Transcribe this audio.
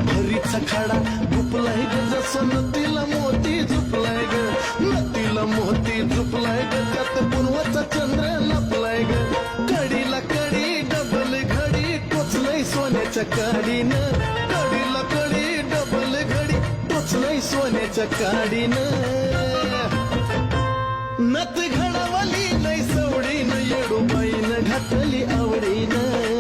भरीचा खडा झुपलाय ग जसं नदीला मोती झुपलाय ग नदीला मोती झुपलाय ग त्यात पूर्वचा चंद्र लपलाय ग कडीला कडी डबल घडी टोचलंय सोन्याच्या काडीनं कडीला कडी डबल घडी टोचलंय सोन्याच्या काडीनं नथ घडवली नाही सवडीनं येडूबाईनं घातली आवडीनं